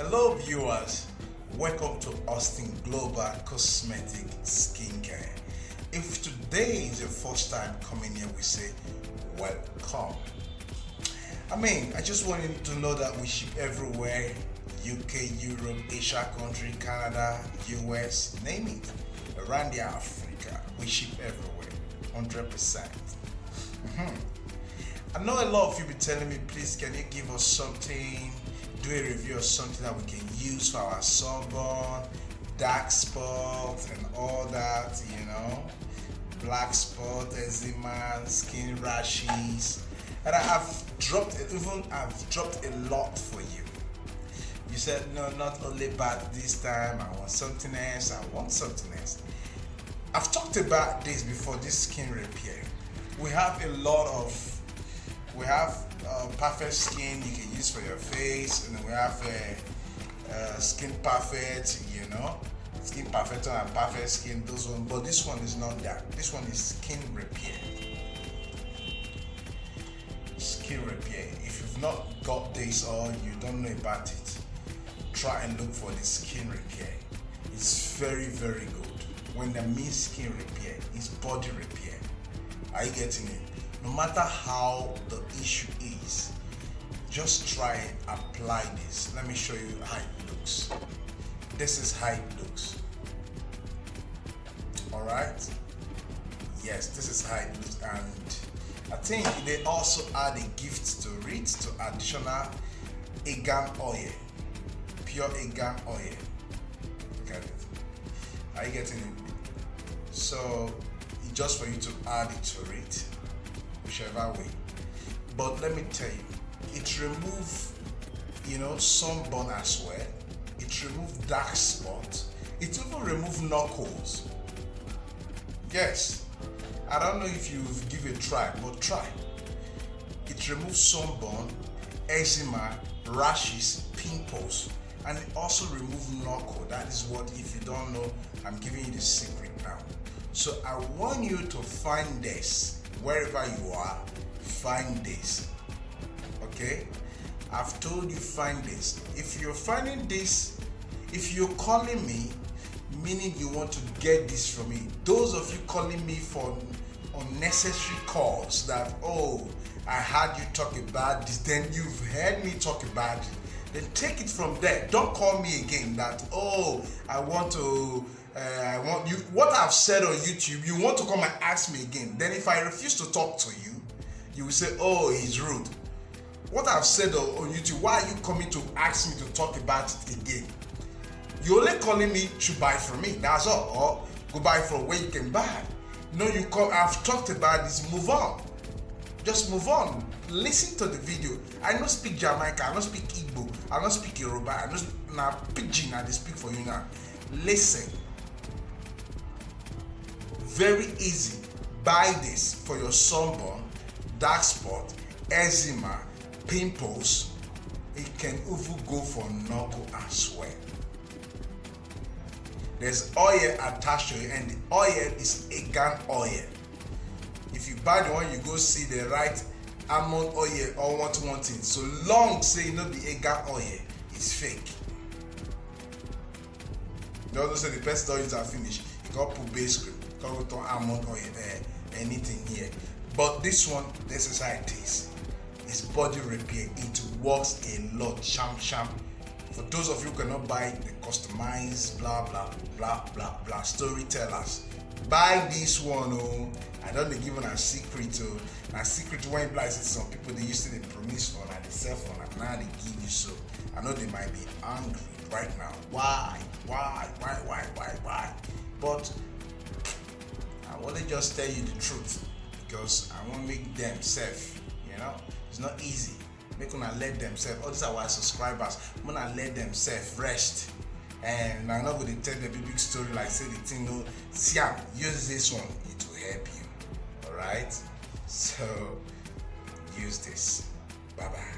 Hello viewers, welcome to Austin Global Cosmetic Skincare. If today is your first time coming here, we say welcome. I just want you to know that we ship everywhere: UK, Europe, Asia country, Canada, US, name it. Around the Africa, we ship everywhere, 100%. I know a lot of you be telling me, please can you give us something, do a review of something that we can use for our sunburn, dark spots and all that, black spot, eczema, skin rashes. And I've dropped a lot for you. You said no, not only bath this time, I want something else, I've talked about this before, this skin repair. We have perfect skin you can use for your face, and we have skin perfect, skin perfect and perfect skin, those one. But this one is not that. This one is skin repair. Skin repair. If you've not got this or you don't know about it, try and look for the skin repair. It's very, very good. When I mean skin repair, it's body repair. Are you getting it? No matter how the issue is, just try and apply this. Let me show you how it looks. This is how it looks. Alright? Yes, this is how it looks, and I think they also add a gift to it, to additional argan oil. Pure argan oil. Look at it. Are you getting it? So it's just for you to add it to it, whichever way. But let me tell you, it removes sunburn as well. It removes dark spots. It even removes knuckles. Yes, I don't know if you've given a try, but try. It removes sunburn, eczema, rashes, pimples, and it also removes knuckle. That is what, if you don't know, I'm giving you the secret now. So I want you to find this wherever you are. Find this. Okay, I've told you find this. If you're finding this, if you're calling me, meaning you want to get this from me, those of you calling me for unnecessary calls that, oh, I heard you talk about this, then you've heard me talk about it, then take it from there. Don't call me again that, oh, I want you, what I've said on YouTube, you want to come and ask me again. Then if I refuse to talk to you, you will say, oh, he's rude. What I've said on YouTube, why are you coming to ask me to talk about it again? You're only calling me to buy from me, that's all. Or go buy from where you can buy. No, you come, I've talked about this, move on. Just move on. Listen to the video. I don't speak Jamaica, I don't speak Igbo, I don't speak Yoruba, I don't now pidgin, I speak for you now. Listen. Very easy. Buy this for your sunburn, dark spot, eczema, pimples. It can even go for knuckle as well. There's oil attached to it, and the oil is argan oil. If you buy the one, you go see the right almond oil or one thing. So long say not the argan oil is fake. They also say the best oils are finished. You can't put base cream, you can't put almond oil, anything here. But this one, this is how it is. It's body repair. It works a lot. Sham. For those of you who cannot buy the customized blah blah blah blah blah storytellers, buy this one. Oh, I don't give a secret. Oh, a secret when it some people they used to promise for and they sell for and now they give you. So I know they might be angry right now. Why? But I want to just tell you the truth because I want to make them safe. It's not easy. Make them let themselves. All these are our subscribers. I'm gonna let themselves rest. And I'm not going to tell the big story like say the thing. No, Siam, use this one. It will help you. Alright? So use this. Bye bye.